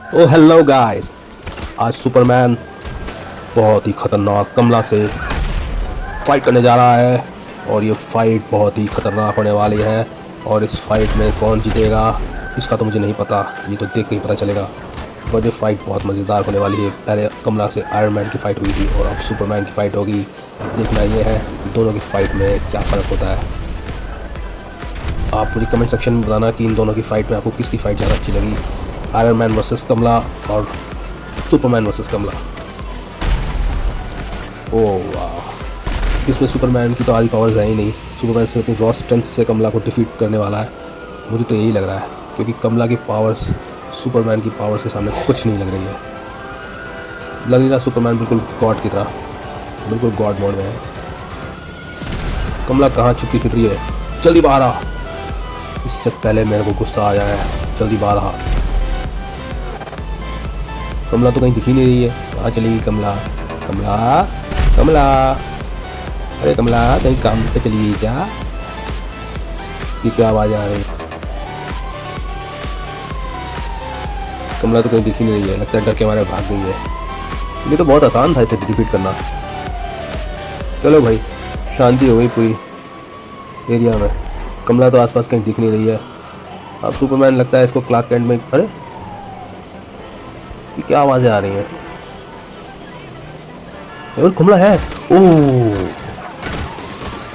ओ hello guys, आज Superman बहुत ही खतरनाक कमला से फाइट करने जा रहा है और ये फाइट बहुत ही खतरनाक होने वाली है। और इस फाइट में कौन जीतेगा इसका तो मुझे नहीं पता, ये तो देख के ही पता चलेगा। बट ये फाइट बहुत मज़ेदार होने वाली है। पहले कमला से आयरन मैन की फ़ाइट हुई थी और अब सुपरमैन की फ़ाइट होगी। देखना ये है कि दोनों की फ़ाइट में क्या फ़र्क होता है। आप मुझे कमेंट सेक्शन में बताना कि इन दोनों की फ़ाइट में आपको किसकी फ़ाइट ज़्यादा अच्छी लगी, आयरन मैन वर्सेस कमला और सुपरमैन वर्सेस कमला। ओह वाह, इसमें सुपरमैन की तो आधी पावर्स है ही नहीं। सुपरमैन से अपनी रॉ स्ट्रेंथ से कमला को डिफीट करने वाला है, मुझे तो यही लग रहा है, क्योंकि कमला की पावर्स सुपरमैन की पावर्स के सामने कुछ नहीं लग रही है। लग रहा सुपरमैन बिल्कुल गॉड की तरह, बिल्कुल गॉड मोड में है। कमला कहाँ छुपी फिर रही है, जल्दी बाहर आ, इससे पहले मेरे को गुस्सा आ जाए, जल्दी बाहर आ। कमला तो कहीं दिख ही नहीं रही है, कहाँ चली गई कमला? कमला कमला, अरे कमला कहीं काम पे चली गई क्या? ये क्या आवाज़ आ रही है? कमला तो कहीं दिख ही नहीं रही है, लगता है डर के मारे भाग गई है। ये तो बहुत आसान था इसे डिफीट करना। चलो भाई, शांति हो गई पूरी एरिया में। कमला तो आसपास कहीं दिख नहीं रही है। अब सुपरमैन लगता है इसको क्लार्क कैंट में, अरे ये क्या आवाज़ें आ रही हैं? और कमला है, ओह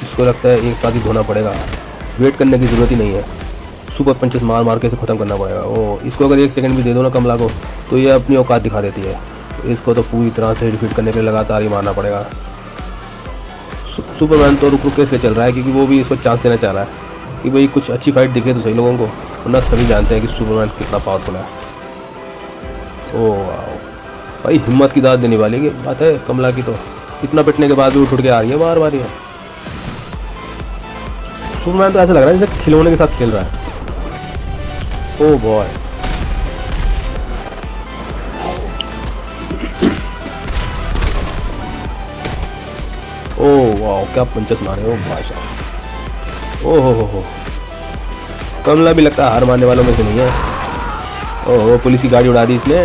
इसको लगता है एक साथ ही धोना पड़ेगा, वेट करने की ज़रूरत ही नहीं है। सुपर पंचेस मार मार के इसे ख़त्म करना पड़ेगा। ओह इसको अगर एक सेकंड भी दे दो ना कमला को, तो ये अपनी औकात दिखा देती है। इसको तो पूरी तरह से डिफीट करने के लिए लगातार ही मारना पड़ेगा। सुपरमैन तो रुक रुक के इसलिए चल रहा है क्योंकि वो भी इसको चांस देना चाह रहा है कि भाई कुछ अच्छी फाइट दिखे तो सही लोगों को, वरना सभी जानते हैं कि सुपरमैन कितना पावरफुल है। ओह भाई, हिम्मत की दाद देने वाली की बात है कमला की, तो इतना पिटने के बाद भी उठ के आ रही है बार बार। ये सुपरमैन तो ऐसा लग रहा है जैसे खिलौने के साथ खेल रहा है। ओह बॉय, ओह वाह क्या पंचेस मारे, ओ भाई साहब। ओह हो, कमला भी लगता है हार मारने वालों में से नहीं है। ओह पुलिस की गाड़ी उड़ा दी इसने,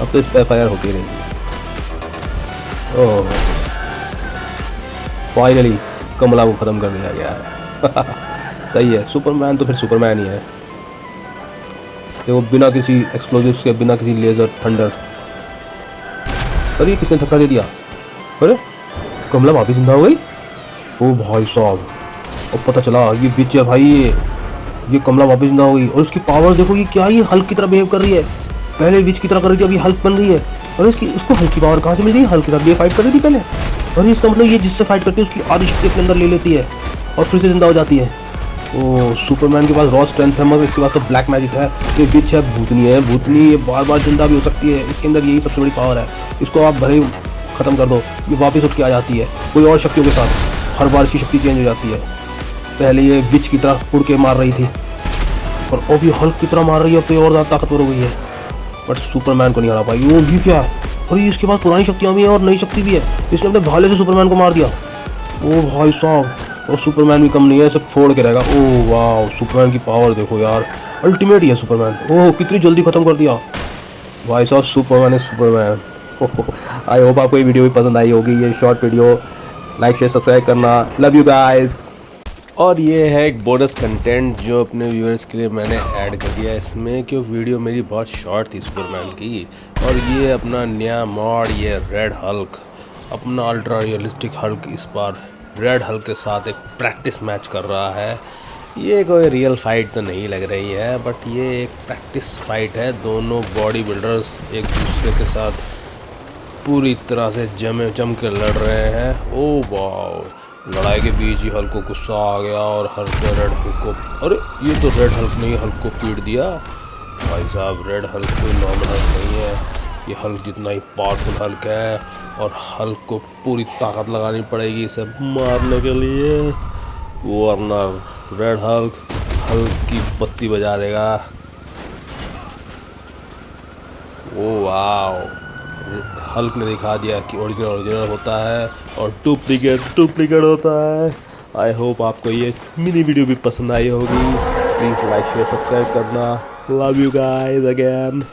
अब तो इस पर FIR होती रहेगी। ओह फाइनली कमला को ख़त्म कर दिया गया है। सही है, सुपरमैन तो फिर सुपरमैन ही है। देखो बिना किसी एक्सप्लोजिव्स के, बिना किसी लेज़र थंडर। अरे किसने धक्का दे दिया? अरे कमला वापस जिंदा हो गई। ओ भाई साहब, अब पता चला ये विच है भाई। ये कमला वापस जिंदा हो गई और उसकी पावर देखो, ये क्या, ये हल्क की तरह बिहेव कर रही है। पहले विच की तरह कर रही थी, अभी हल्क बन गई है। और उसको हल्क की पावर कहाँ से मिल गई? हल्क के साथ ये फाइट कर रही थी पहले। और इसका मतलब ये जिससे फाइट करती है उसकी आधी शक्ति अपने अंदर ले लेती है और फिर से जिंदा हो जाती है। ओ सुपरमैन के पास रॉ स्ट्रेंथ है, मगर इसके पास तो ब्लैक मैजिक है। ये विच है, भूतनी है, भूतनी ये बार बार जिंदा भी हो सकती है। इसके अंदर यही सबसे बड़ी पावर है। इसको आप भले ख़त्म कर दो, ये वापस उठ के आ जाती है कोई और शक्तियों के साथ। हर बार इसकी शक्ति चेंज हो जाती है। पहले ये विच की तरह उड़ के मार रही थी और अब ये हल्क की तरह मार रही है, अब तो और ज़्यादा ताकतवर हो गई है। बट सुपरमैन को नहीं हरा पाई। वो भी क्या, और ये इसके पास पुरानी शक्तियाँ भी हैं और नई शक्ति भी है। इसने अपने भाले से सुपरमैन को मार दिया। ओ भाई साहब, और सुपरमैन भी कम नहीं है, सब फोड़ के रहेगा। ओह वाह, सुपरमैन की पावर देखो यार, अल्टीमेट ही है सुपरमैन। ओह कितनी जल्दी ख़त्म कर दिया भाई साहब, सुपरमैन है सुपरमैन। आई होप आपको ये वीडियो भी पसंद आई होगी। ये short video like share subscribe करना। Love you guys. और ये है एक बोनस कंटेंट जो अपने व्यूअर्स के लिए मैंने ऐड कर दिया इसमें, क्योंकि वीडियो मेरी बहुत शॉर्ट थी सुपरमैन की। और ये अपना नया मॉड, ये रेड हल्क, अपना अल्ट्रा रियलिस्टिक हल्क इस बार रेड हल्क के साथ एक प्रैक्टिस मैच कर रहा है। ये कोई रियल फाइट तो नहीं लग रही है, बट ये एक प्रैक्टिस फाइट है। दोनों बॉडी बिल्डर्स एक दूसरे के साथ पूरी तरह से जम के लड़ रहे हैं। ओ वाह, लड़ाई के बीच ही हल्क को गुस्सा आ गया और हल्क ने रेड हल्क को, अरे ये तो रेड हल्क ने हल्क को पीट दिया। भाई साहब, रेड हल्क कोई नॉर्मल हल्क नहीं है, ये हल्क जितना ही पावरफुल हल्क है। और हल्क को पूरी ताकत लगानी पड़ेगी इसे मारने के लिए, वरना रेड हल्क की बत्ती बजा देगा। ओ वाह, हल्क ने दिखा दिया कि ओरिजिनल होता है और डुप्लीकेट होता है। आई होप आपको ये मिनी वीडियो भी पसंद आई होगी। प्लीज़ लाइक शेयर सब्सक्राइब करना। Love you guys again.